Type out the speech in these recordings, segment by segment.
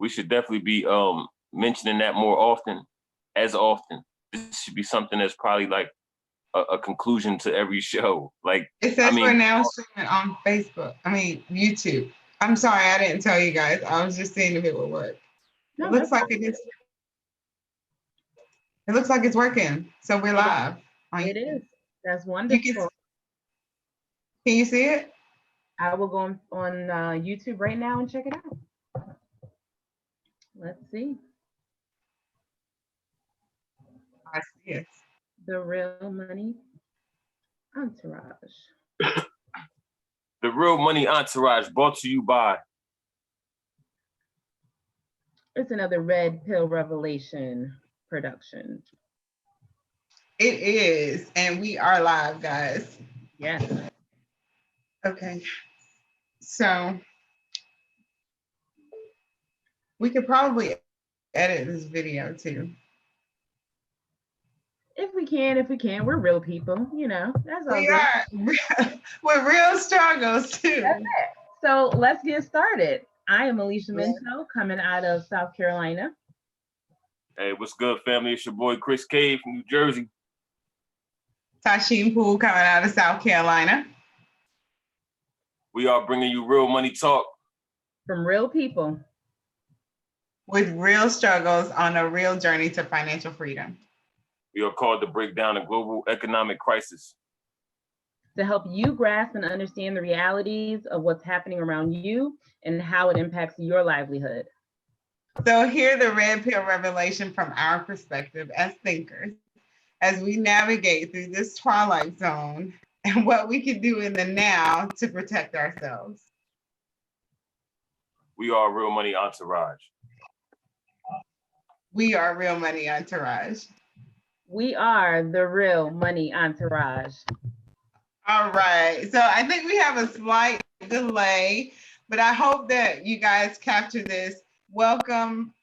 we should definitely be mentioning that more often, as often. This should be something that's probably like a conclusion to every show. Like, it says we're now streaming on YouTube. I'm sorry, I didn't tell you guys. I was just seeing if it would work. No, it looks like it is. It looks like it's working. So we're live. It is. That's wonderful. Can you see it? I will go on YouTube right now and check it out. Let's see. I see it. The Real Money Entourage. The Real Money Entourage, brought to you by. It's another Red Pill Revelation production. It is, and we are live, guys. Yes. Okay. So we could probably edit this video too. If we can, we're real people, you know. That's all. We are with real struggles too. That's it. So let's get started. I am Alicia Minto, coming out of South Carolina. Hey, what's good, family? It's your boy Chris Cave from New Jersey. Tasheen Poole coming out of South Carolina. We are bringing you real money talk from real people with real struggles on a real journey to financial freedom. We are called to break down a global economic crisis to help you grasp and understand the realities of what's happening around you and how it impacts your livelihood. So hear the red pill revelation from our perspective as thinkers, as we navigate through this twilight zone and what we can do in the now to protect ourselves. We are Real Money Entourage. We are Real Money Entourage. We are the Real Money Entourage. All right. So I think we have a slight delay, but I hope that you guys capture this. Welcome.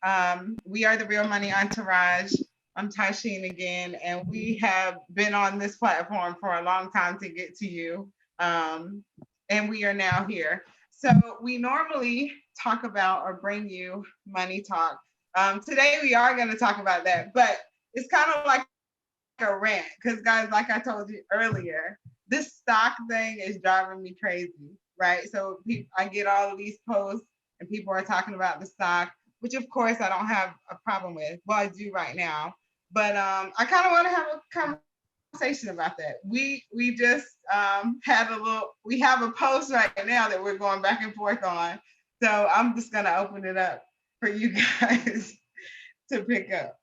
We are the Real Money Entourage. I'm Tasheen again, and we have been on this platform for a long time to get to you, and we are now here. So we normally talk about or bring you money talk. Today we are going to talk about that, but it's kind of like a rant because, guys, like I told you earlier, this stock thing is driving me crazy, right? So I get all of these posts and people are talking about the stock, which of course I don't have a problem with. Well, I do right now. But I kind of want to have a conversation about that. We just we have a post right now that we're going back and forth on. So I'm just going to open it up for you guys to pick up.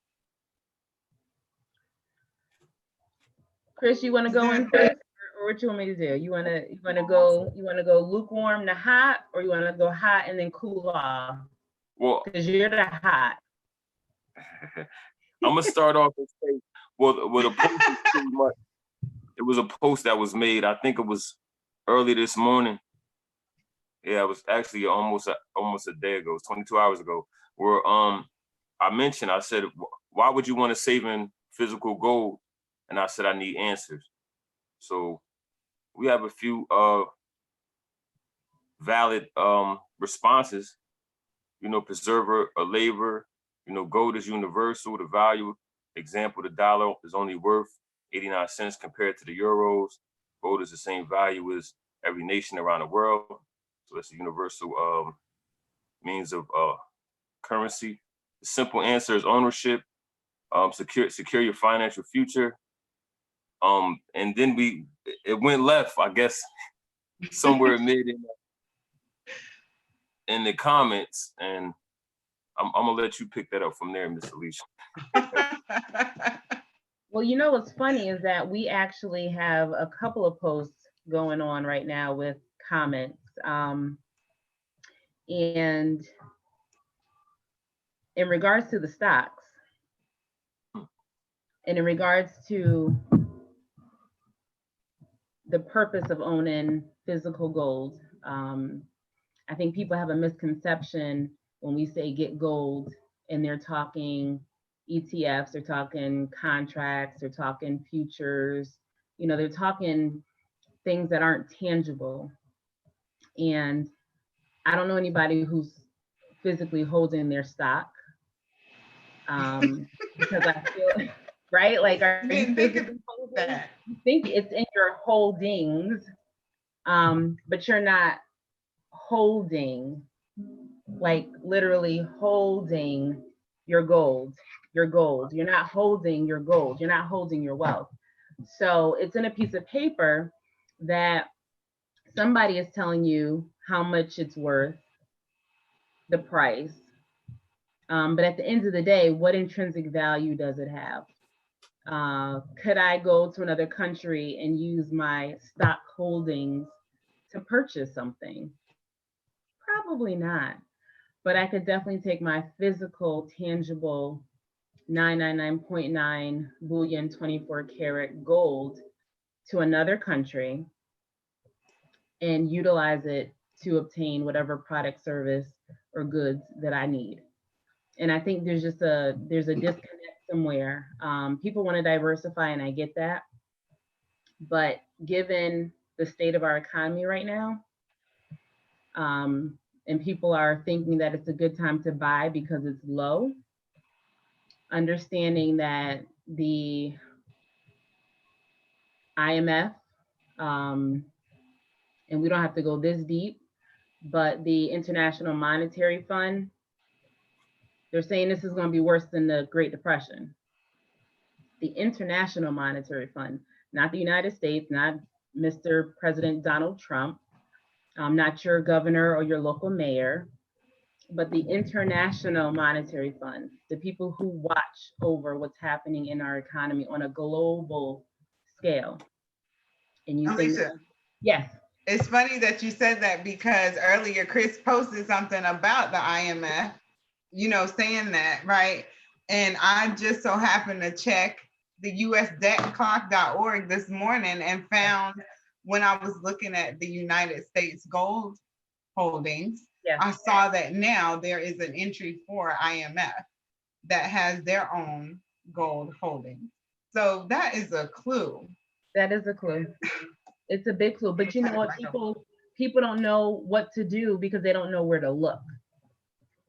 Chris, you want to go in first, or what you want me to do? You want to go lukewarm to hot, or you want to go hot and then cool off? Well, because you're the hot. I'm gonna start off and say, well, the post is pretty much, it was a post that was made. I think it was early this morning. Yeah, it was actually almost a day ago. It was 22 hours ago. Where I said, why would you want to save in physical gold? And I said, I need answers. So we have a few valid responses. You know, preserver or labor. You know, gold is universal. The value, example, the dollar is only worth 89 cents compared to the euros. Gold is the same value as every nation around the world. So that's a universal means of currency. The simple answer is ownership. Secure your financial future. And then it went left, I guess, somewhere mid in the comments, and I'm gonna let you pick that up from there, Miss Alicia. Well, you know what's funny is that we actually have a couple of posts going on right now with comments, and in regards to the stocks, and in regards to the purpose of owning physical gold, I think people have a misconception when we say get gold, and they're talking ETFs, they're talking contracts, they're talking futures, you know, they're talking things that aren't tangible. And I don't know anybody who's physically holding their stock. Because I feel, right? Like, are I you didn't think of physically holding? that. You think it's in your holdings, but you're not holding, like literally holding your gold, your gold. You're not holding your gold. You're not holding your wealth. So it's in a piece of paper that somebody is telling you how much it's worth, the price. But at the end of the day, what intrinsic value does it have? Could I go to another country and use my stock holdings to purchase something? Probably not. But I could definitely take my physical, tangible 999.9 bullion 24 karat gold to another country and utilize it to obtain whatever product, service, or goods that I need. And I think there's a disconnect somewhere. People want to diversify, and I get that. But given the state of our economy right now, and people are thinking that it's a good time to buy because it's low, understanding that the IMF, and we don't have to go this deep, but the International Monetary Fund, they're saying this is going to be worse than the Great Depression. The International Monetary Fund, not the United States, not Mr. President Donald Trump, not your governor or your local mayor, but the International Monetary Fund, the people who watch over what's happening in our economy on a global scale. And you think, Alicia, yes. it's funny that you said that because earlier Chris posted something about the IMF, saying that, right? And I just so happened to check the usdebtclock.org this morning and found, when I was looking at the United States gold holdings, Yes. I saw that now there is an entry for IMF that has their own gold holdings. So that is a clue. That is a clue. It's a big clue. But you know what? People don't know what to do because they don't know where to look.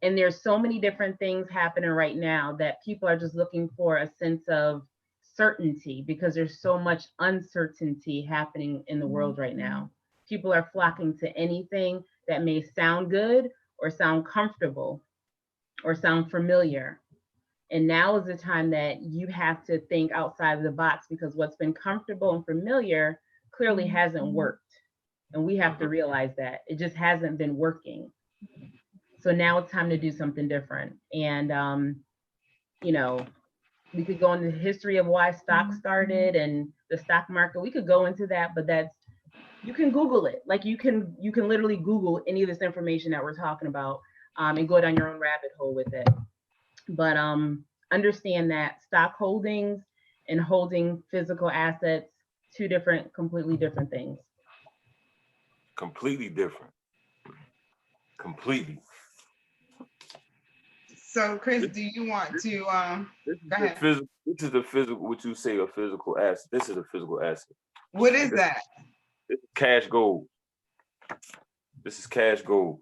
And there's so many different things happening right now that people are just looking for a sense of certainty because there's so much uncertainty happening in the world right now. People are flocking to anything that may sound good or sound comfortable or sound familiar. And now is the time that you have to think outside of the box because what's been comfortable and familiar clearly hasn't worked. And we have to realize that it just hasn't been working. So now it's time to do something different. And, we could go into the history of why stocks started and the stock market. We could go into that, but you can Google it. Like you can literally Google any of this information that we're talking about and go down your own rabbit hole with it. But understand that stock holdings and holding physical assets, completely different things. Completely different. Completely. So, Chris, do you want to go ahead? This is the physical, what you say, a physical asset. This is a physical asset. What is that? This is cash gold. This is cash gold.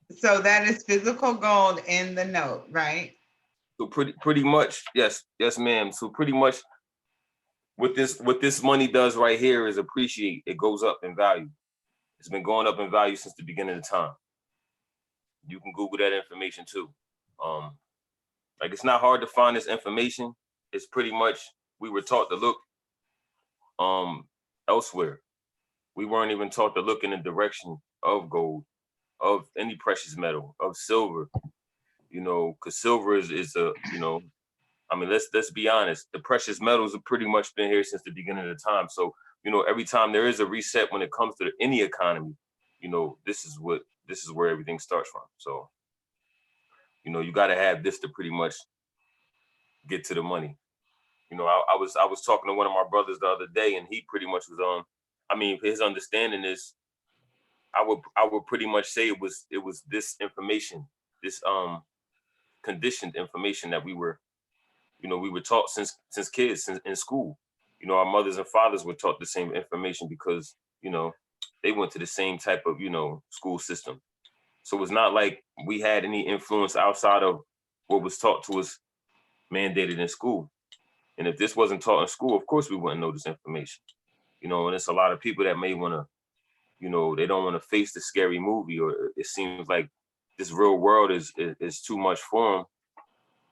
So that is physical gold in the note, right? So pretty much, yes, ma'am. So pretty much what this money does right here is appreciate. It goes up in value. It's been going up in value since the beginning of time. You can Google that information too. Like it's not hard to find this information. It's pretty much we were taught to look elsewhere. We weren't even taught to look in the direction of gold, of any precious metal, of silver. Because silver is a, let's be honest. The precious metals have pretty much been here since the beginning of the time. So, every time there is a reset when it comes to any economy, this is where everything starts from. So, you got to have this to pretty much get to the money. I was talking to one of my brothers the other day, and he pretty much was his understanding is, I would pretty much say it was this information, this conditioned information that we were taught since kids, since in school. Our mothers and fathers were taught the same information because they went to the same type of school system. So it's not like we had any influence outside of what was taught to us, mandated in school. And if this wasn't taught in school, of course we wouldn't know this information. You know, and it's a lot of people that may want to, you know, they don't want to face the scary movie, or it seems like this real world is too much for them,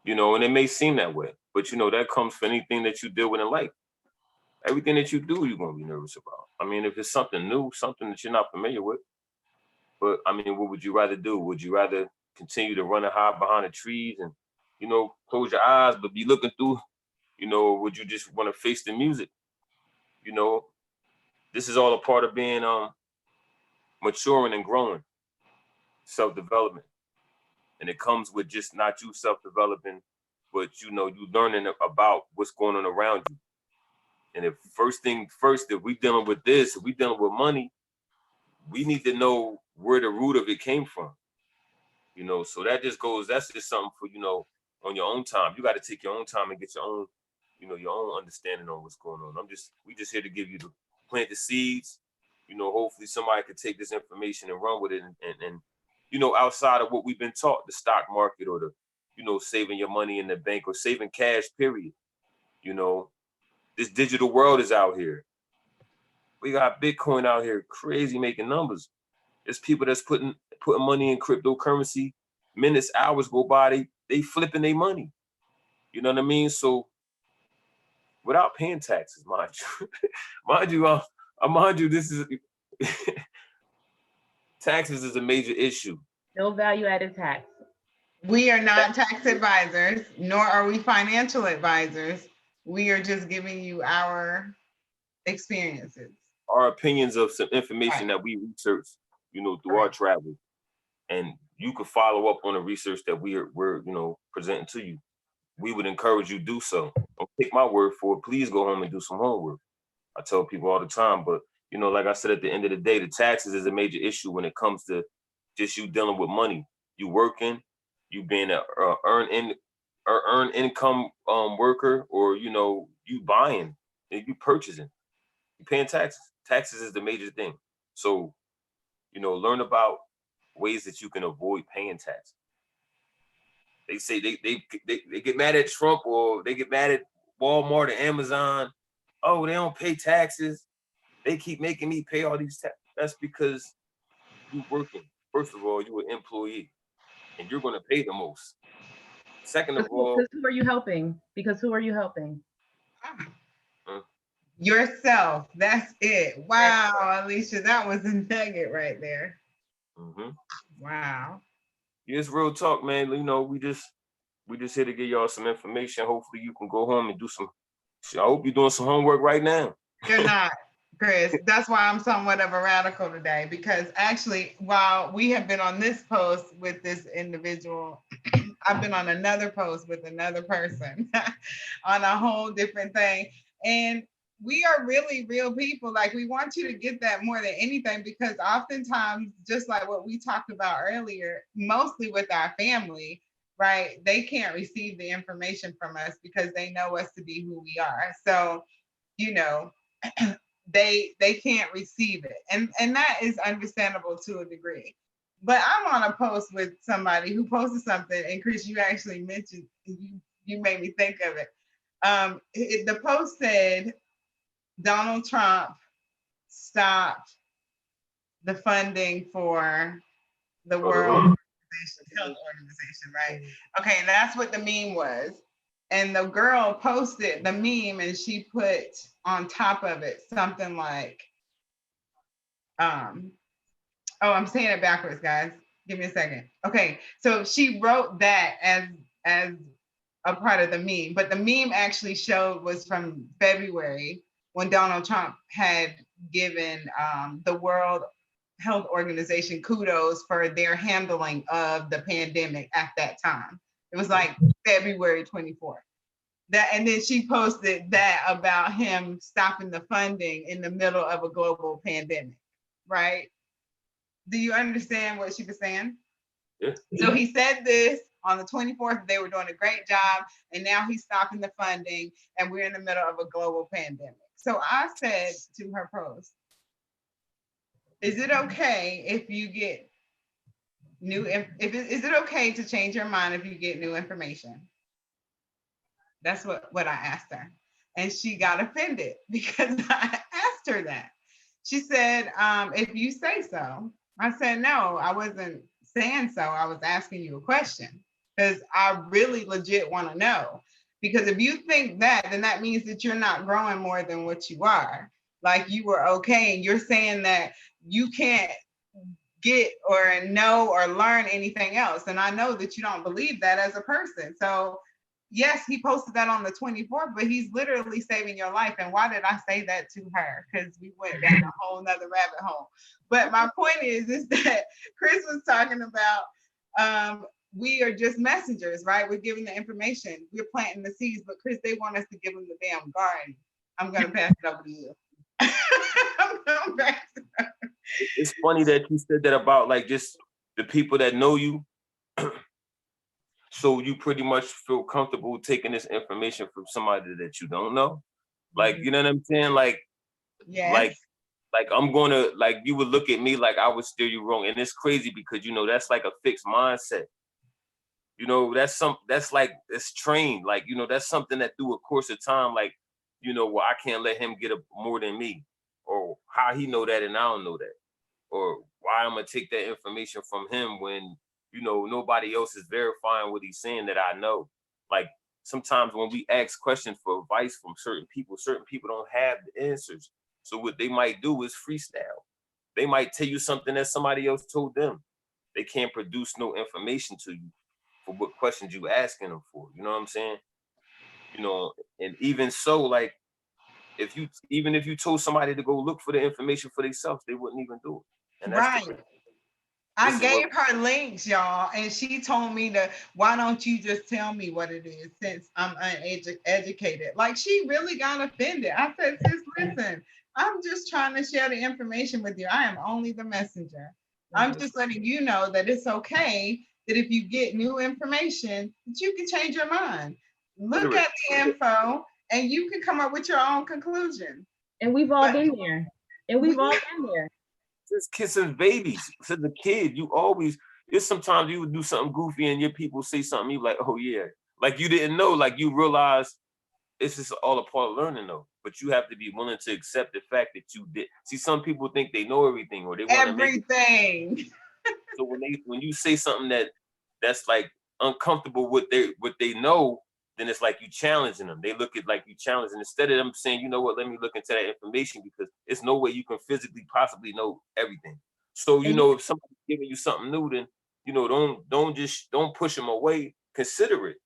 you know, and it may seem that way, but you know, that comes for anything that you deal with in life. Everything that you do, you're gonna be nervous about. I mean, if it's something new, something that you're not familiar with, but I mean, what would you rather do? Would you rather continue to run and hide behind the trees and, you know, close your eyes, but be looking through, you know, or would you just want to face the music? You know, this is all a part of being maturing and growing, self-development. And it comes with just not you self-developing, but you know, you learning about what's going on around you. And if if we dealing with this, if we dealing with money, we need to know where the root of it came from. You know, so that's just something for, you know, on your own time. You got to take your own time and get your own, you know, your own understanding on what's going on. We just here to give you plant the seeds. You know, hopefully somebody could take this information and run with it and you know, outside of what we've been taught, the stock market or the, you know, saving your money in the bank or saving cash, period. You know, this digital world is out here. We got Bitcoin out here, crazy making numbers. There's people that's putting money in cryptocurrency. Minutes, hours go by, they flipping their money. You know what I mean? So without paying taxes, mind you, mind you, this is taxes is a major issue. No value added tax. We are not tax advisors, nor are we financial advisors. We are just giving you our experiences. Our opinions of some information Right. that we researched, you know, through Right. our travels. And you could follow up on the research that we're you know, presenting to you. We would encourage you to do so. Don't take my word for it. Please go home and do some homework. I tell people all the time, but you know, like I said, at the end of the day, the taxes is a major issue when it comes to just you dealing with money. You working, you being a earn income worker, or you know, you buying, and you purchasing, you paying taxes. Taxes is the major thing. So, you know, learn about ways that you can avoid paying taxes. They say they get mad at Trump, or they get mad at Walmart or Amazon. Oh, they don't pay taxes. They keep making me pay all these taxes. That's because you working. First of all, you're an employee, and you're going to pay the most. Second of all, Because who are you helping? Because who are you helping? Yourself. That's it. Wow, Alicia, that was a nugget right there. mm-hmm. Wow. Yeah, it's real talk, man. You know, we just here to give y'all some information. Hopefully, you can go home and do some. I hope you're doing some homework right now. You're not, Chris. That's why I'm somewhat of a radical today, because actually, while we have been on this post with this individual, I've been on another post with another person on a whole different thing. And we are really real people. Like, we want you to get that more than anything, because oftentimes, just like what we talked about earlier, mostly with our family, right? They can't receive the information from us because they know us to be who we are. So, you know, they can't receive it. And that is understandable to a degree. But I'm on a post with somebody who posted something, and Chris, you actually mentioned, you made me think of it. The post said Donald Trump stopped the funding for the World Health Organization, right? Okay, that's what the meme was. And the girl posted the meme, and she put on top of it something like, oh, I'm saying it backwards, guys. Give me a second. Okay, so she wrote that as a part of the meme, but the meme actually was from February, when Donald Trump had given the World Health Organization kudos for their handling of the pandemic at that time. It was like February 24th. And then she posted that about him stopping the funding in the middle of a global pandemic, right? Do you understand what she was saying? Yeah. So he said this on the 24th, they were doing a great job, and now he's stopping the funding, and we're in the middle of a global pandemic. So I said to her post, is it okay if you get is it okay to change your mind if you get new information? That's what I asked her. And she got offended because I asked her that. She said, if you say so. I said, no, I wasn't saying so. I was asking you a question because I really legit want to know. Because if you think that, then that means that you're not growing more than what you are. Like you were okay. And you're saying that you can't get or know or learn anything else. And I know that you don't believe that as a person. So yes, he posted that on the 24th, but he's literally saving your life. And why did I say that to her? Because we went down a whole nother rabbit hole. But my point is that Chris was talking about we are just messengers, right? We're giving the information, we're planting the seeds, but Chris, they want us to give them the damn garden. I'm gonna pass it over to you. I'm going back to her. It's funny that you said that about like just the people that know you. So you pretty much feel comfortable taking this information from somebody that you don't know. Like, you know what I'm saying? Like, Yes. like I'm gonna, like you would look at me like I would steer you wrong. And it's crazy because, you know, that's like a fixed mindset. You know, that's like, it's trained. Like, you know, that's something that through a course of time, like, you know, well, I can't let him get more than me, or how he know that and I don't know that, or why I'm gonna take that information from him when, you know, nobody else is verifying what he's saying that I know. Like sometimes when we ask questions for advice from certain people don't have the answers. So what they might do is freestyle. They might tell you something that somebody else told them. They can't produce no information to you for what questions you asking them for. You know what I'm saying? You know, and even so, like even if you told somebody to go look for the information for themselves, they wouldn't even do it. And that's the Right. this I is what gave her links, y'all, and she told me to, why don't you just tell me what it is since I'm uneducated? Like she really got offended. I said, sis, listen, I'm just trying to share the information with you. I am only the messenger. I'm just letting you know that it's okay that if you get new information, that you can change your mind. Look literate. at the info and you can come up with your own conclusion. And we've all But been there. And we've all been there. Just kissing babies. Since a kid, you always, it's sometimes you would do something goofy and your people say something, you like, oh yeah. Like you didn't know, like you realize it's just all a part of learning though. But you have to be willing to accept the fact that you did. See, some people think they know everything or they want to make it. everything. So when you say something that's like uncomfortable with what they know, then it's like you challenging them. They look at like you challenging instead of them saying, you know what, let me look into that information because it's no way you can physically possibly know everything. So you know if somebody's giving you something new, then you know don't push them away. Consider it.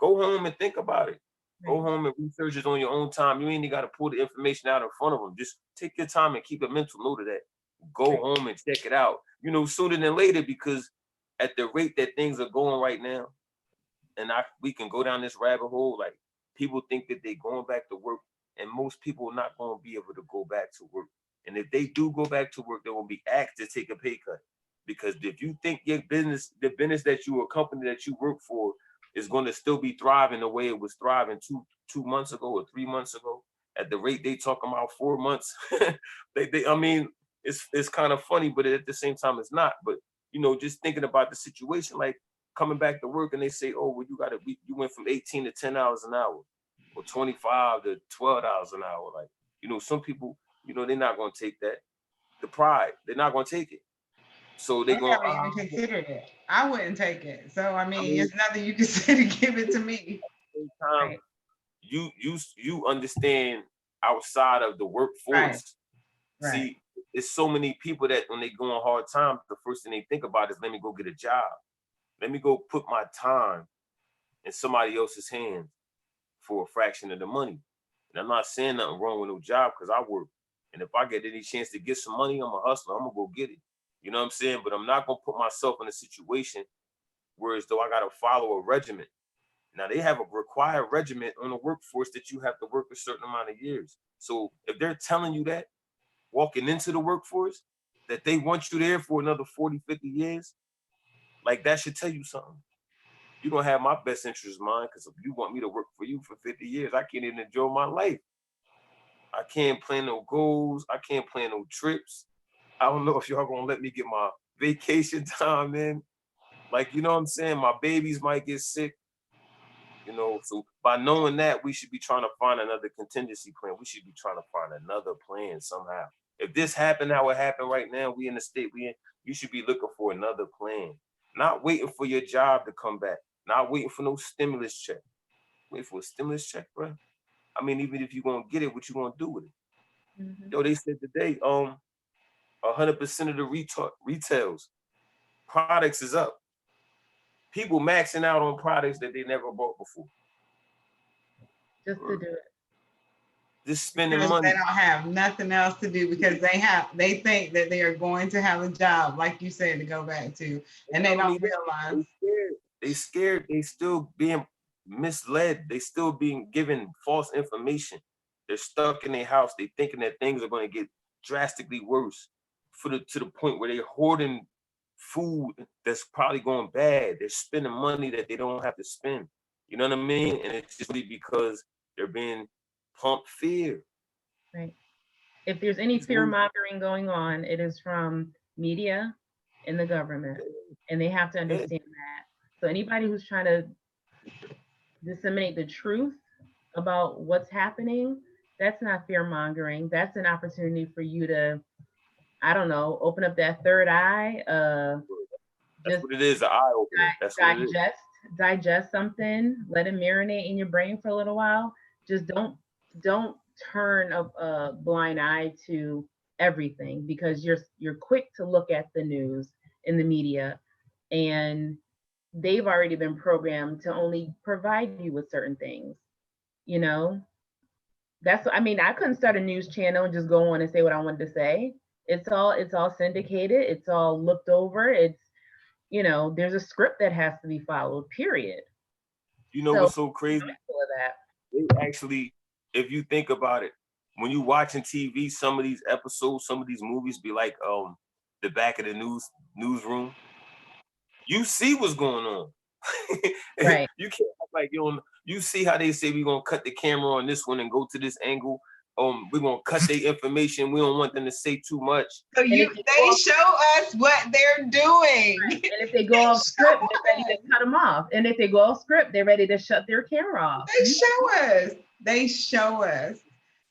Go home and think about it. Go home and research it on your own time. You ain't got to pull the information out in front of them. Just take your time and keep a mental note of that. Go home and check it out. You know, sooner than later, because at the rate that things are going right now, and we can go down this rabbit hole. Like people think that they're going back to work, and most people are not going to be able to go back to work. And if they do go back to work, they will be asked to take a pay cut. Because if you think your business, the business that you, a company that you work for, is going to still be thriving the way it was thriving two months ago or 3 months ago, at the rate they talking about 4 months, I mean, it's kind of funny, but at the same time, it's not. But you know, just thinking about the situation, like coming back to work and they say, oh, well, you went from 18 to 10 hours an hour, or 25 to 12 hours an hour. Like, you know, some people, you know, they're not going to take that. The pride, they're not going to take it. So they're I going, never even considered it. I wouldn't take it. So I mean, it's nothing you can say to give it to me. time, you understand outside of the workforce. Right. See, it's so many people that when they go on hard times, the first thing they think about is, let me go get a job. Let me go put my time in somebody else's hands for a fraction of the money. And I'm not saying nothing wrong with no job because I work. And if I get any chance to get some money, I'm a hustler. I'm gonna go get it. You know what I'm saying? But I'm not gonna put myself in a situation where as though I gotta follow a regimen. Now they have a required regimen on the workforce that you have to work a certain amount of years. So if they're telling you that walking into the workforce, that they want you there for another 40, 50 years, like that should tell you something. You don't have my best interest in mind, because if you want me to work for you for 50 years, I can't even enjoy my life. I can't plan no goals. I can't plan no trips. I don't know if y'all gonna let me get my vacation time in. Like, you know what I'm saying? My babies might get sick, you know. So by knowing that, we should be trying to find another contingency plan. We should be trying to find another plan somehow. If this happened how it happened right now, we in the state we in, you should be looking for another plan. Not waiting for your job to come back. Not waiting for no stimulus check. Wait for a stimulus check, bro. I mean, even if you're gonna get it, what you gonna do with it? Mhm. Yo, they said today, 100% of the retails products is up. People maxing out on products that they never bought before. Just to do it. Just spending Because money. they don't have nothing else to do because they think that they are going to have a job, like you said, to go back to, and they don't realize. They scared. They still being misled. They still being given false information. They're stuck in their house. They thinking that things are going to get drastically worse to the point where they're hoarding food that's probably going bad. They're spending money that they don't have to spend. You know what I mean? And it's just really because they're being pumped fear. Right. If there's any fear mongering going on, it is from media and the government, and they have to understand that. So anybody who's trying to disseminate the truth about what's happening, that's not fear mongering. That's an opportunity for you to, I don't know, open up that third eye. That's what it is, an eye opener. That's what it is. Digest something, let it marinate in your brain for a little while. Just don't turn a blind eye to everything, because you're quick to look at the news in the media, and they've already been programmed to only provide you with certain things. You know, I mean, I couldn't start a news channel and just go on and say what I wanted to say. It's all syndicated. It's all looked over. You know, there's a script that has to be followed, period. You know what's so crazy? That. They actually, if you think about it, when you watching TV, some of these episodes, some of these movies be like the back of the newsroom. You see what's going on. Right. You can't like you see how they say we're gonna cut the camera on this one and go to this angle. We're gonna cut their information. We don't want them to say too much. So they show us what they're doing. Right. And if they go off script, they're ready to cut them off. And if they go off script, they're ready to shut their camera off. They show us.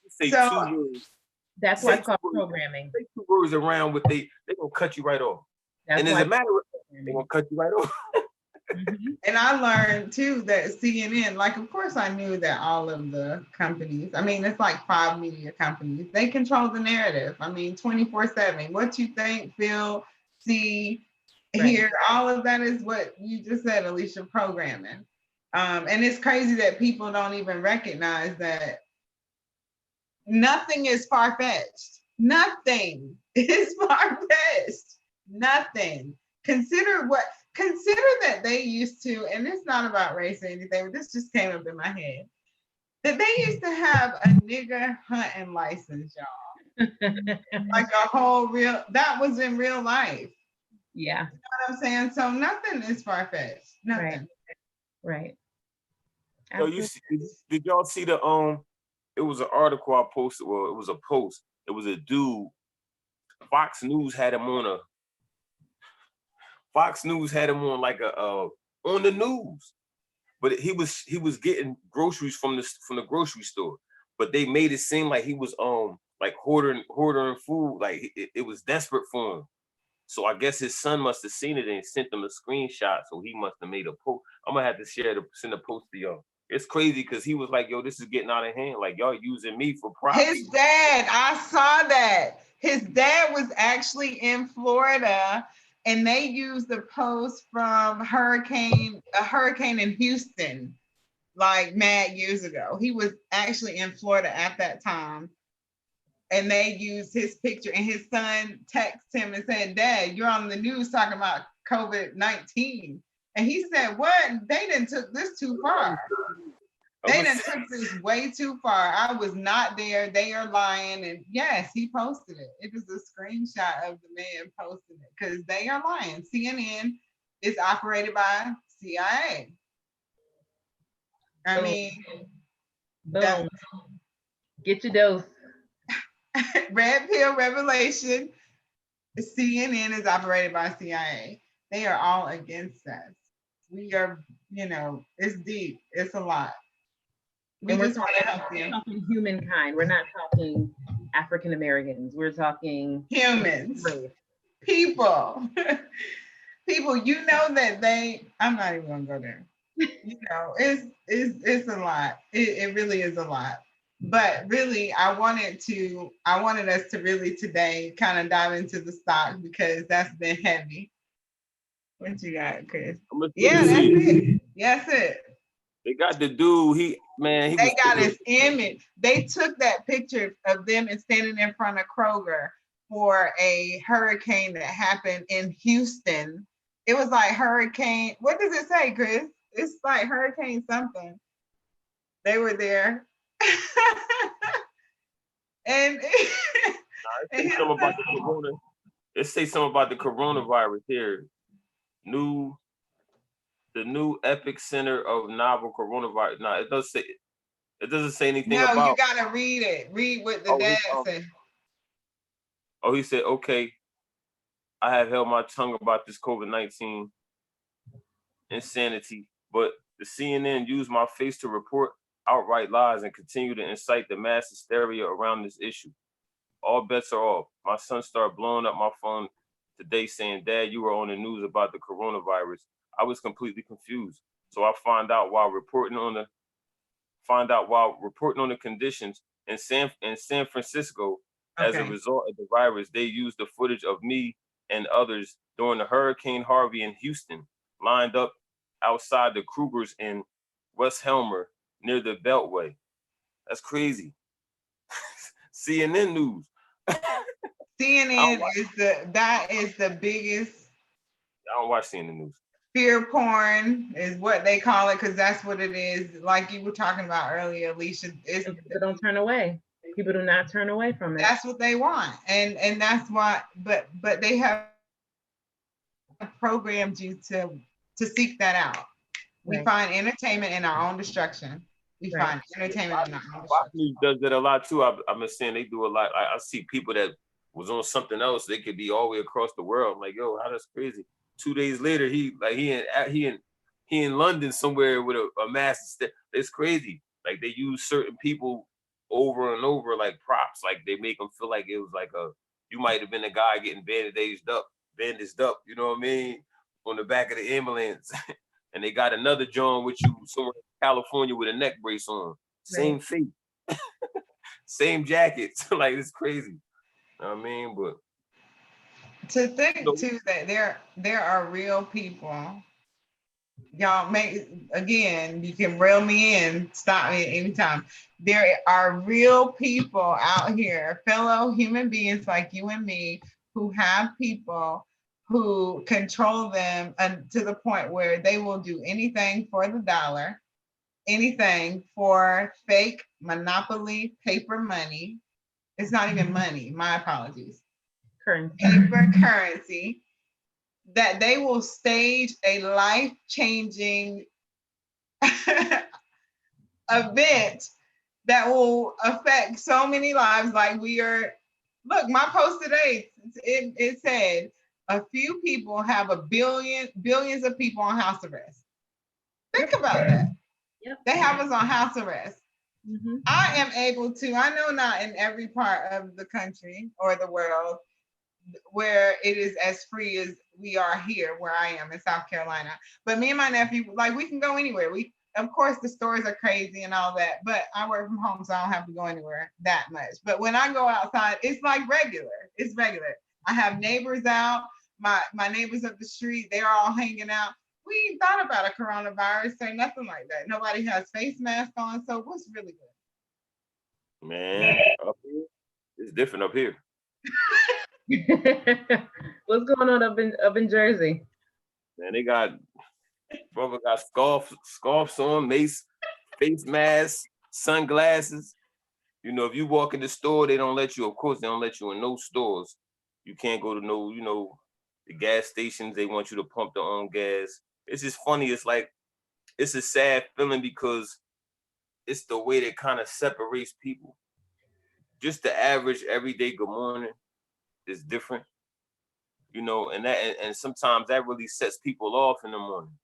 Say 2 words. That's why it's called programming. Say 2 words around what they're gonna cut you right off. And as a matter of fact, they're gonna cut you right off. Mm-hmm. And I learned too that CNN, like, of course I knew that all of the companies, I mean, it's like 5 media companies, they control the narrative. I mean, 24/7, what you think, feel, see, hear, all of that is what you just said, Alicia, programming. And it's crazy that people don't even recognize that nothing is far-fetched. Nothing is far-fetched. Nothing. Consider that they used to, and it's not about race or anything, but this just came up in my head, that they used to have a nigger hunting license, y'all. Like a whole that was in real life. Yeah. You know what I'm saying? So nothing is far-fetched. Nothing. Right. So did y'all see it was an article I posted, well, it was a post. It was a dude, Fox News had him on like on the news, but he was getting groceries from the grocery store, but they made it seem like he was like hoarding food, like it was desperate for him. So I guess his son must have seen it and sent them a screenshot. So he must have made a post. I'm gonna have to send a post to y'all. It's crazy because he was like, "Yo, this is getting out of hand. Like y'all using me for profit." His dad, I saw that. His dad was actually in Florida, and they used the post from a hurricane in Houston, like mad years ago. He was actually in Florida at that time, and they used his picture. And his son texted him and said, "Dad, you're on the news talking about COVID-19." And he said, "What? They done took this too far. They done took this way too far. I was not there. They are lying." And yes, he posted it. It was a screenshot of the man posting it because they are lying. CNN is operated by CIA. I mean, boom. Get your dose. Red pill revelation. CNN is operated by CIA. They are all against us. We are, it's deep. It's a lot. We And we're just want to help talking, you. talking humankind. We're not talking African Americans. We're talking Humans, race. people, people. You know that I'm not even gonna go there. It's a lot. It really is a lot. But really, I wanted us to really today kind of dive into the stock because that's been heavy. What you got, Chris? Yeah, that's it. That's it. They got the dude. He They got his image. They took that picture of them and standing in front of Kroger for a hurricane that happened in Houston. It was like hurricane. What does it say, Chris? It's like hurricane something. They were there. and It say something about the corona. It say something about the coronavirus here. The new epic center of novel coronavirus. No, it doesn't say anything about. No, you gotta read it. Read what the dad said. Oh, he said, okay, I have held my tongue about this COVID-19 insanity, but the CNN used my face to report outright lies and continue to incite the mass hysteria around this issue. All bets are off. My son started blowing up my phone today saying, Dad, you were on the news about the coronavirus. I was completely confused. So I find out while reporting on the conditions in San Francisco. As a result of the virus, they used the footage of me and others during the Hurricane Harvey in Houston, lined up outside the Krugers in West Helmer near the Beltway. That's crazy. CNN news. CNN is the biggest. I don't watch CNN news. Fear porn is what they call it because that's what it is. Like you were talking about earlier, Alicia. People don't turn away. People do not turn away from it. That's what they want, and that's why. But they have programmed you to seek that out. We find entertainment in our own destruction. We find entertainment in our own destruction. Fox News does that a lot too. I've been saying they do a lot. I see people that was on something else. They could be all the way across the world. I'm like, yo, how that's crazy. 2 days later, he in London somewhere with a massive. It's crazy. Like they use certain people over and over like props. Like they make them feel like it was like you might have been a guy getting bandaged up. You know what I mean? On the back of the ambulance, and they got another John with you somewhere in California with a neck brace on. Same face, same jackets. Like it's crazy. You know what I mean? But to think too that there are real people. Y'all you can reel me in, stop me at any time. There are real people out here, fellow human beings like you and me, who have people who control them to the point where they will do anything for the dollar, anything for fake monopoly paper money. It's not even money, my apologies. Paper currency. That they will stage a life-changing event that will affect so many lives. Like look, my post today, it said a few people have billions of people on house arrest. Think about that. Yep. They have us on house arrest. Mm-hmm. I am able to, I know not in every part of the country or the world, where it is as free as we are here, where I am in South Carolina. But me and my nephew, like we can go anywhere. Of course, the stores are crazy and all that, but I work from home, so I don't have to go anywhere that much. But when I go outside, it's like regular. It's regular. I have neighbors out. My neighbors up the street, they're all hanging out. We ain't thought about a coronavirus or nothing like that. Nobody has face masks on, so what's really good? Man, up here, it's different up here. What's going on up in Jersey? Man, they got scarves on, mace, face masks, sunglasses. You know, if you walk in the store, they don't let you. Of course, they don't let you in no stores. You can't go to no, the gas stations. They want you to pump their own gas. It's just funny. It's like it's a sad feeling because it's the way that kind of separates people. Just the average everyday good morning is different. you know, and sometimes that really sets people off in the morning.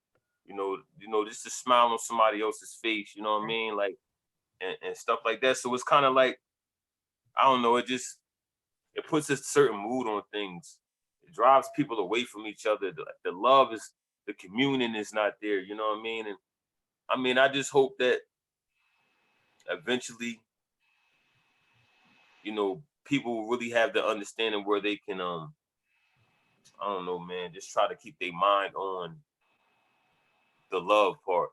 You know, just to smile on somebody else's face, you know what I mean? Like, and stuff like that. So it's kind of like, I don't know, it puts a certain mood on things. It drives people away from each other. The love is, the communion is not there, you know what I mean? And I mean, I just hope that eventually, you know, people will really have the understanding where they can, I don't know, man, just try to keep their mind on the love part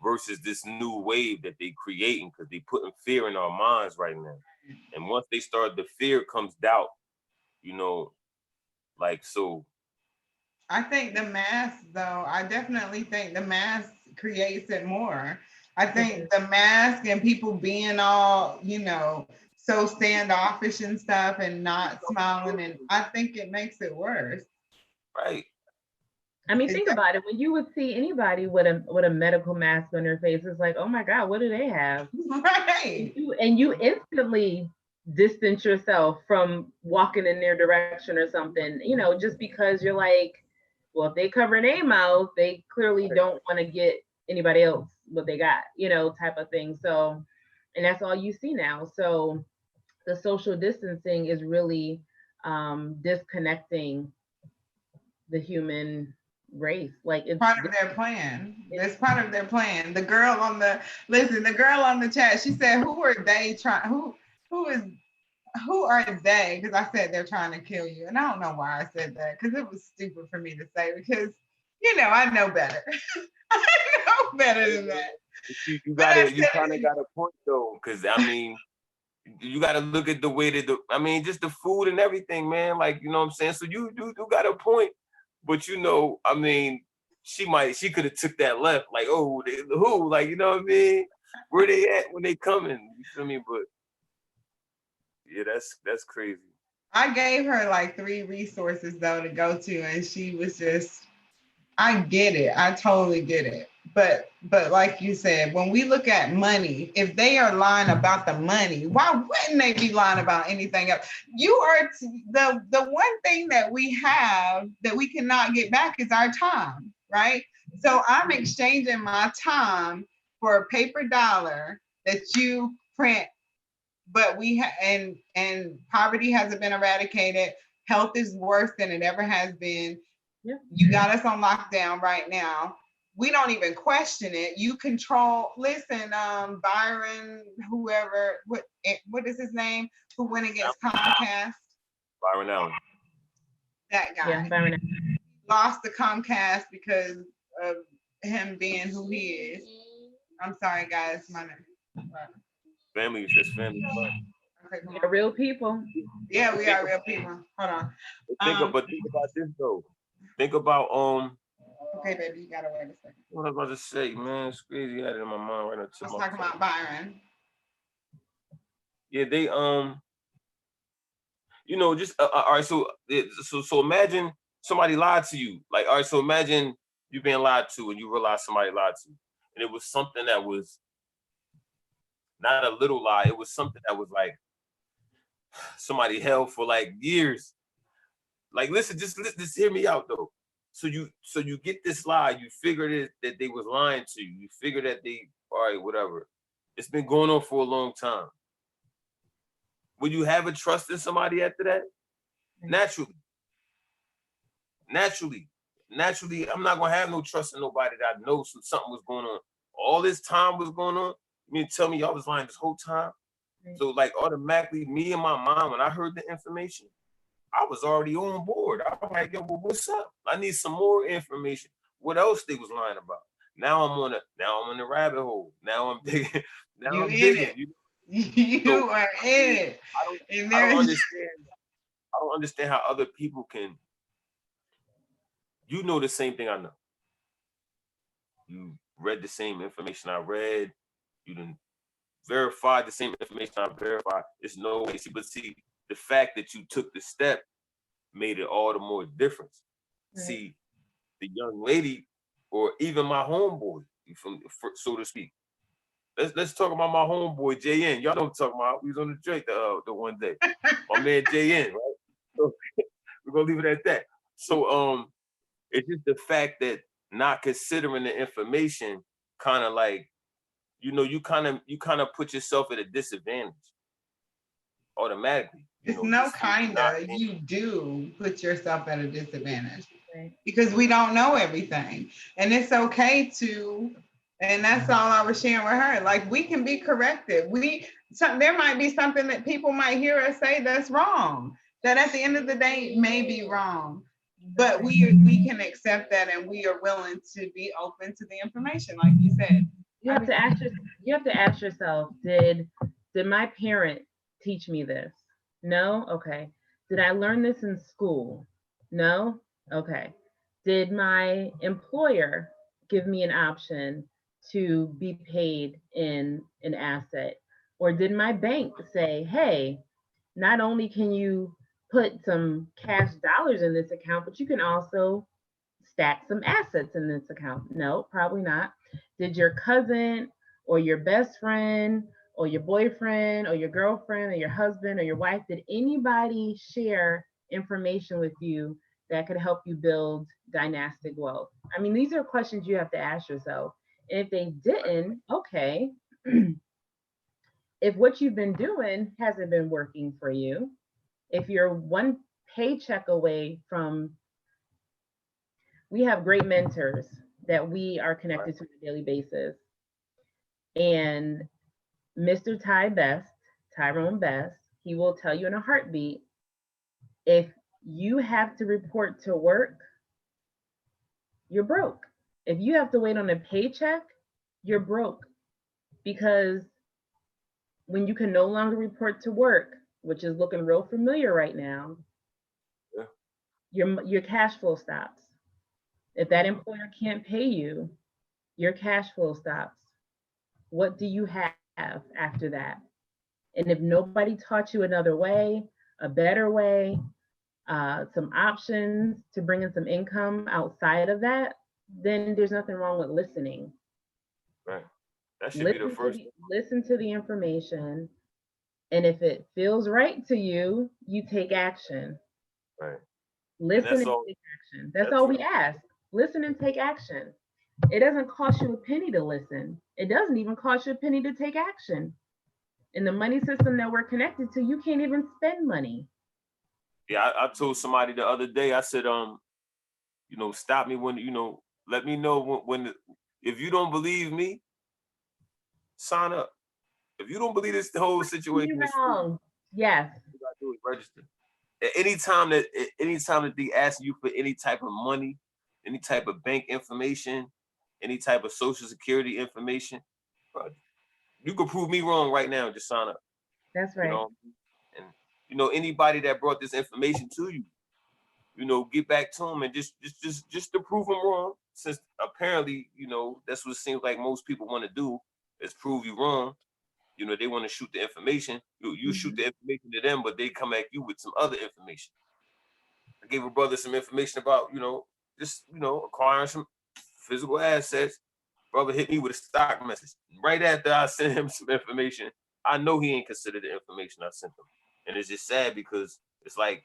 versus this new wave that they creating, because they putting fear in our minds right now. And once they start, the fear comes doubt, you know, like, so. I think the mask, though, I definitely think the mask creates it more. I think the mask and people being all, you know, so standoffish and stuff and not smiling, and I think it makes it worse. Right. I mean, think about it. When you would see anybody with a medical mask on their face, it's like, oh my God, what do they have? Right. And you instantly distance yourself from walking in their direction or something, you know, just because you're like, well, if they cover their mouth, they clearly don't want to get anybody else what they got, you know, type of thing. So, and that's all you see now. So the social distancing is really disconnecting the human race. Like, it's part of their plan. It's part of their plan. The girl on the chat, she said, who are they trying, who are they? Because I said they're trying to kill you. And I don't know why I said that, because it was stupid for me to say, because, you know, I know better. I know better than that. You kind of got a point, though, because, I mean, you got to look at the way that, I mean, just the food and everything, man. Like, you know what I'm saying? So you got a point. But, you know, I mean, she could have took that left. Like, oh, who? Like, you know what I mean? Where they at when they coming? You feel me? But, yeah, that's crazy. I gave her like 3 resources, though, to go to, and she was just, I get it. I totally get it. But like you said, when we look at money, if they are lying about the money, why wouldn't they be lying about anything else? You are the one thing that we have that we cannot get back is our time, right? So I'm exchanging my time for a paper dollar that you print, but and poverty hasn't been eradicated. Health is worse than it ever has been. Yeah. You got us on lockdown right now. We don't even question it. You control. Listen, Byron, whoever, what is his name? Who went against Comcast? Byron Allen. That guy. Yeah, Byron Allen. Lost the Comcast because of him being who he is. I'm sorry, guys. My name. Family, that's family. Okay, We are real people. Yeah, we are real people. Hold on. But think about this, though. Think about Okay, baby, you gotta wait a second. what I was about to say, man. It's crazy. I had it in my mind right now. I was talking about Byron. Yeah, they you know, just all right. So imagine somebody lied to you. Like, all right, so imagine you being lied to, and you realize somebody lied to you, and it was something that was not a little lie. It was something that was like somebody held for like years. Like, listen, just hear me out, though. So you get this lie, you figured it that they was lying to you. You figure that they, all right, whatever. It's been going on for a long time. Will you have a trust in somebody after that? Naturally, I'm not gonna have no trust in nobody that I know something was going on. All this time was going on. You mean tell me y'all was lying this whole time? So like automatically, me and my mom, when I heard the information, I was already on board. I was like, yo, well, what's up? I need some more information. What else they was lying about? Now I'm on the rabbit hole. Now I'm digging. Now I'm digging. You are in it. I don't understand how other people can. You know the same thing I know. You read the same information I read. You didn't verify the same information I verified. There's no way. But see, the fact that you took the step made it all the more difference. Right. See, the young lady, or even my homeboy, so to speak. Let's talk about my homeboy JN. Y'all know what I'm talking about. We was on the Drake the one day. My man JN, right? So we're gonna leave it at that. So it's just the fact that not considering the information kind of like, you kind of put yourself at a disadvantage automatically. It's no kind of, you do put yourself at a disadvantage because we don't know everything. And it's okay to, and that's all I was sharing with her. Like, we can be corrected. There might be something that people might hear us say that's wrong, that at the end of the day may be wrong. But we can accept that, and we are willing to be open to the information, like you said. You have to ask yourself, did my parent teach me this? No? Okay. Did I learn this in school? No? Okay. Did my employer give me an option to be paid in an asset? Or did my bank say, hey, not only can you put some cash dollars in this account, but you can also stack some assets in this account? No, probably not. Did your cousin or your best friend or your boyfriend or your girlfriend or your husband or your wife, did anybody share information with you that could help you build dynastic wealth? I mean, these are questions you have to ask yourself. And if they didn't, okay. If what you've been doing hasn't been working for you, if you're one paycheck away from, we have great mentors that we are connected to on a daily basis. And Mr. Tyrone Best, he will tell you in a heartbeat, if you have to report to work, you're broke. If you have to wait on a paycheck, you're broke. Because when you can no longer report to work, which is looking real familiar right now, your cash flow stops. If that employer can't pay you, your cash flow stops. What do you have after that? And if nobody taught you another way, a better way, some options to bring in some income outside of that, then there's nothing wrong with listening. Right. That should be the first. Listen to the information. And if it feels right to you, you take action. Right. Listen and take action. That's all we ask. Listen and take action. It doesn't cost you a penny to listen. It doesn't even cost you a penny to take action. In the money system that we're connected to, you can't even spend money. Yeah, I told somebody the other day, I said, stop me when, let me know when if you don't believe me, sign up. If you don't believe this, the whole situation is wrong. Yes. You gotta do is register. Anytime that they ask you for any type of money, any type of bank information, any type of social security information, bro, you can prove me wrong right now. Just sign up. That's right. And anybody that brought this information to you, get back to them and just to prove them wrong. Since apparently, that's what it seems like most people want to do is prove you wrong. They want to shoot the information. You shoot the information to them, but they come at you with some other information. I gave a brother some information about, acquiring some physical assets. Brother hit me with a stock message. Right after I sent him some information, I know he ain't considered the information I sent him. And it's just sad because it's like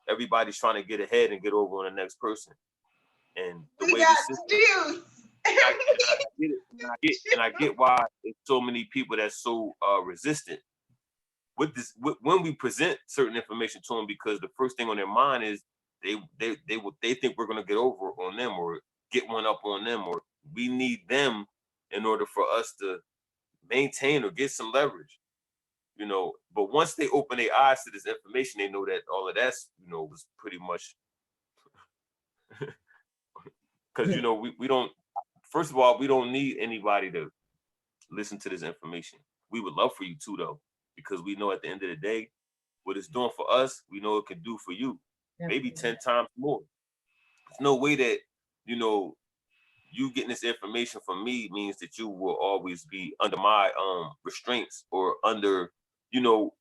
everybody's trying to get ahead and get over on the next person. And the way the system, I get why there's so many people that's so resistant with this when we present certain information to them, because the first thing on their mind is they think we're gonna get over on them or get one up on them, or we need them in order for us to maintain or get some leverage. But once they open their eyes to this information, they know that all of that's was pretty much because we don't. First of all, we don't need anybody to listen to this information. We would love for you to, though, because we know at the end of the day, what it's doing for us, we know it can do for you, maybe 10 times more. There's no way that, you getting this information from me means that you will always be under my restraints or under, your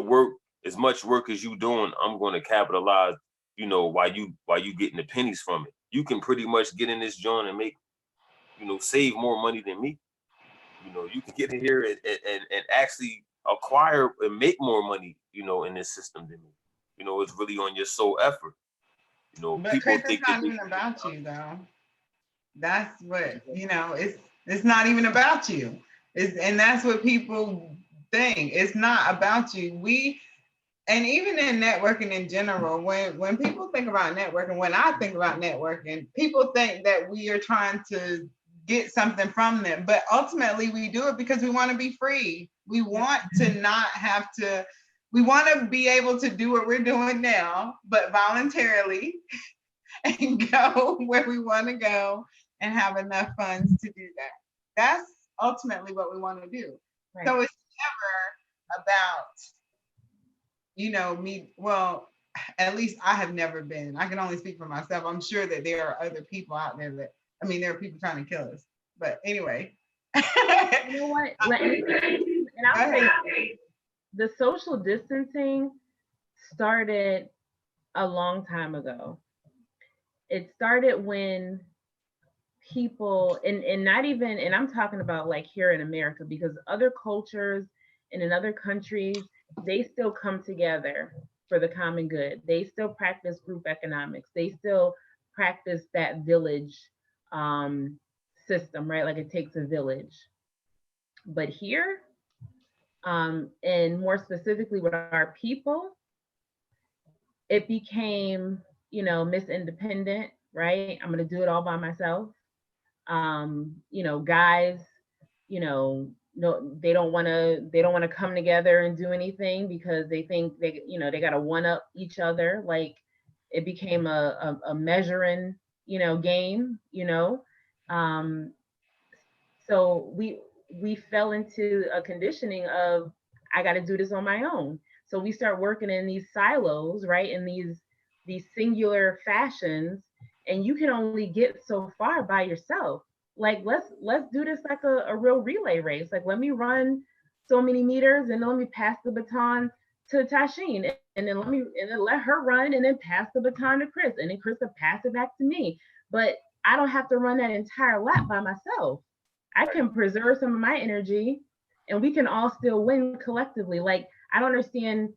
work, as much work as you doing, I'm going to capitalize, while you getting the pennies from it. You can pretty much get in this joint and make, save more money than me. You can get in here and actually acquire and make more money, in this system than me. you know, it's really on your sole effort. You know, But people Chris, think it's that not even about you though. That's what, you know, it's not even about you. And that's what people think. It's not about you. And even in networking in general, when people think about networking, when I think about networking, people think that we are trying to get something from them. But ultimately we do it because we want to be free. We want to not have to, we want to be able to do what we're doing now, but voluntarily, and go where we want to go and have enough funds to do that. That's ultimately what we want to do. Right. So it's never about, you know, me. Well, at least I have never been. I can only speak for myself. I'm sure that there are other people out there that, I mean, there are people trying to kill us. But anyway. You know what? And I'll say the social distancing started a long time ago. It started when people, and not even, and I'm talking about like here in America, because other cultures and in other countries, they still come together for the common good. They still practice group economics. They still practice that village system, right? Like it takes a village. But here, and more specifically with our people, it became, you know, Miss Independent, right? I'm gonna do it all by myself. You know, guys, you know, no, they don't want to come together and do anything because they think they, you know, they got to one up each other. Like it became a measuring, you know, game, you know. So we fell into a conditioning of I got to do this on my own. So we start working in these silos, right? In these singular fashions, and you can only get so far by yourself. Like let's do this like a real relay race. Like let me run so many meters and then let me pass the baton to Tasheen, and then let her run and then pass the baton to Chris, and then Chris will pass it back to me. But I don't have to run that entire lap by myself. I can preserve some of my energy and we can all still win collectively. Like I don't understand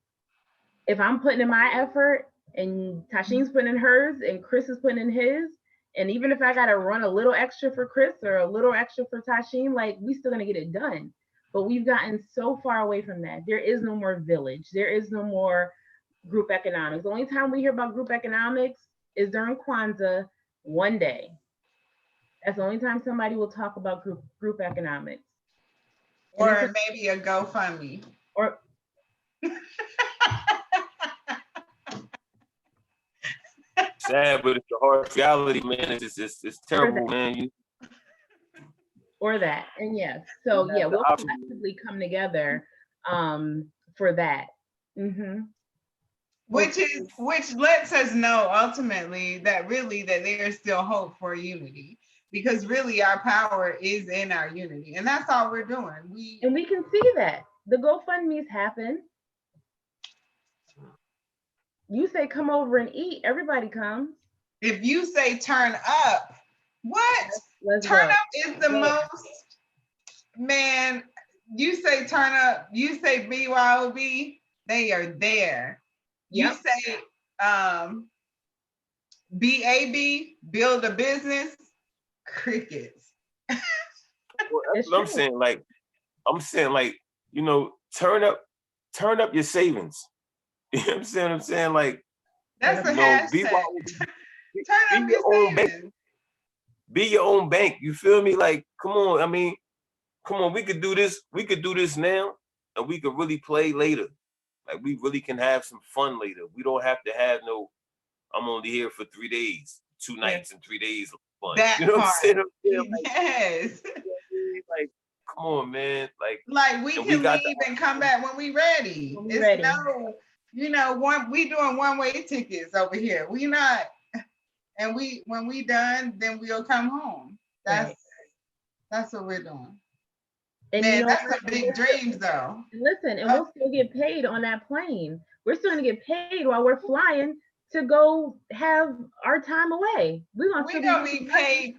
if I'm putting in my effort and Tasheen's putting in hers and Chris is putting in his, and even if I gotta run a little extra for Chris or a little extra for Tasheen, like we still gonna get it done. But we've gotten so far away from that. There is no more village. There is no more group economics. The only time we hear about group economics is during Kwanzaa one day. That's the only time somebody will talk about group economics. Or maybe a GoFundMe. Or sad, but it's the hard reality, man. It's terrible, man. Or that, and yes, so yeah, we'll collectively come together for that. Mm-hmm. Which lets us know ultimately that really that there's still hope for unity, because really our power is in our unity, and that's all we're doing. We can see that the GoFundMe's happen. You say come over and eat, everybody comes. If you say turn up, what? Turn up is the most, man, you say turn up, you say BYOB, they are there. Yep. You say BAB, build a business, crickets. Well, that's what I'm saying. Like, you know, turn up your savings. You know what I'm saying? Like, that's the hashtag. Turn up your savings. Be your own bank. You feel me? Like, come on. I mean, come on. We could do this. We could do this now, and we could really play later. Like, we really can have some fun later. We don't have to have no, I'm only here for 3 days, 2 nights and 3 days of fun. That you know part. What I'm saying? Like, yes. Like, come on, man. Like we can leave and come back when we ready. No, you know, we doing one-way tickets over here. We not, and when we done, then we'll come home. That's what we're doing. And man, that's some big dreams though. Listen, and we'll still get paid on that plane. We're still gonna get paid while we're flying to go have our time away. We're gonna be paid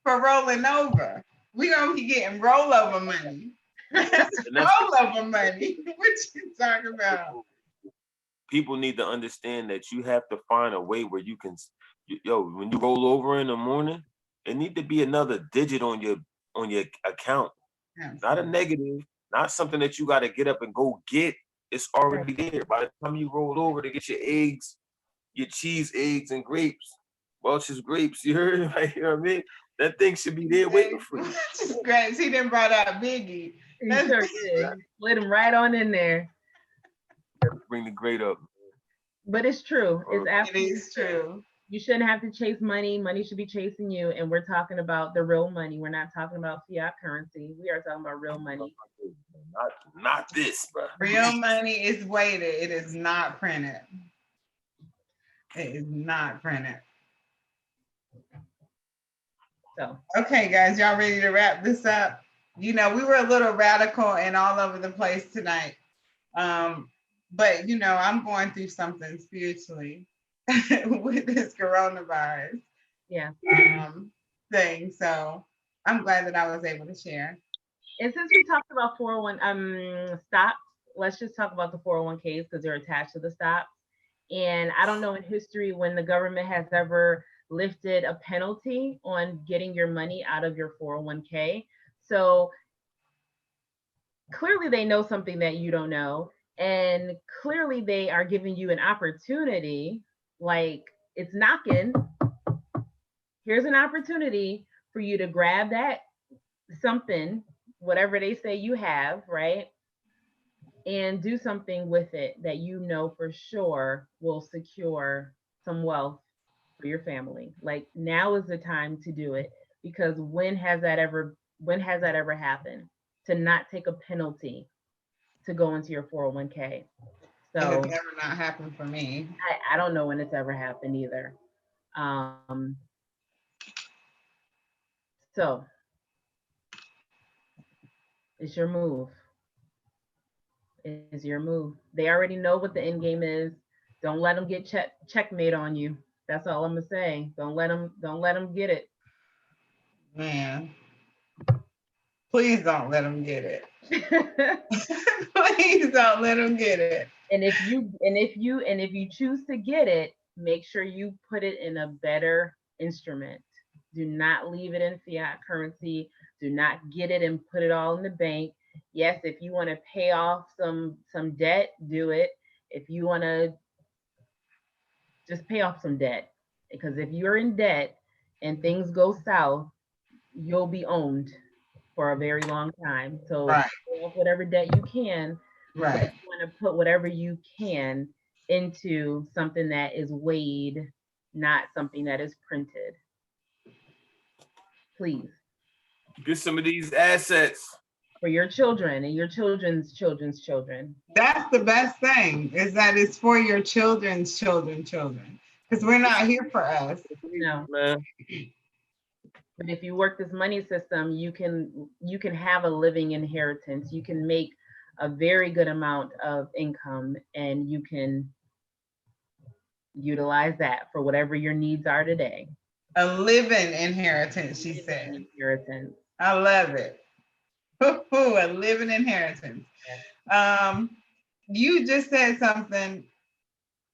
for rolling over. We're gonna be getting rollover money. Rollover money. What you talking about? people need to understand that you have to find a way where you can, when you roll over in the morning, it need to be another digit on your account, not a negative, not something that you got to get up and go get. It's already there. By the time you roll over to get your eggs, your cheese, eggs, and grapes, Welch's grapes, you heard? Like, you know what I mean? That thing should be there waiting for you. Grapes. He didn't brought out Biggie. He sure did. Slid him right on in there. Bring the grade up. But it's true. It's absolutely It is true. You shouldn't have to chase money. Money should be chasing you. And we're talking about the real money. We're not talking about fiat currency. We are talking about real money. Not this, bro. Real money is weighted. It is not printed. It is not printed. So, okay, guys, y'all ready to wrap this up? You know, we were a little radical and all over the place tonight. But, you know, I'm going through something spiritually with this coronavirus thing. So I'm glad that I was able to share. And since we talked about 401 stocks, let's just talk about the 401ks because they're attached to the stocks. And I don't know in history when the government has ever lifted a penalty on getting your money out of your 401k. So clearly they know something that you don't know. And clearly they are giving you an opportunity, like it's knocking. Here's an opportunity for you to grab that something, whatever they say you have, right? And do something with it that you know for sure will secure some wealth for your family. Like now is the time to do it, because when has that ever happened to not take a penalty to go into your 401k? So it's never not happened for me. I don't know when it's ever happened either. So it's your move. Is your move. They already know what the end game is. Don't let them get checkmate on you. That's all I'm gonna say. Don't let them get it. Man, please don't let them get it. Please don't let them get it. And if you choose to get it, make sure you put it in a better instrument. Do not leave it in fiat currency. Do not get it and put it all in the bank. Yes, if you want to pay off some debt, do it. If you want to just pay off some debt, because if you're in debt and things go south, you'll be owned for a very long time. So pay off whatever debt you can. Right. But you want to put whatever you can into something that is weighed, not something that is printed. Please. Get some of these assets For your children and your children's children's children. That's the best thing, is that it's for your children's children, because we're not here for us. No. Man. But if you work this money system, you can have a living inheritance. You can make a very good amount of income, and you can utilize that for whatever your needs are today. A living inheritance, she said. Inheritance. I love it. A living inheritance. You just said something.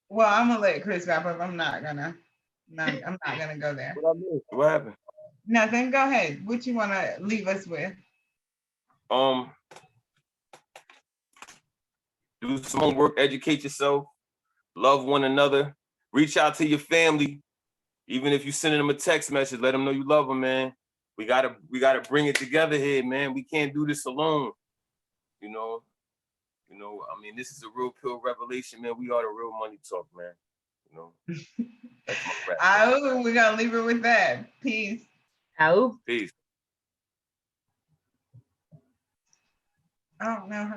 Well, I'm gonna let Chris wrap up. I'm not gonna go there. What happened? Nothing. Go ahead. What you want to leave us with? Do some homework, educate yourself, love one another, reach out to your family. Even if you're sending them a text message, let them know you love them, man. We gotta bring it together here, man. We can't do this alone. You know, I mean, this is a real pill revelation, man. We are the real money talk, man. You know. That's my rap. We're gonna leave it with that. Peace. Out. Peace. I don't know.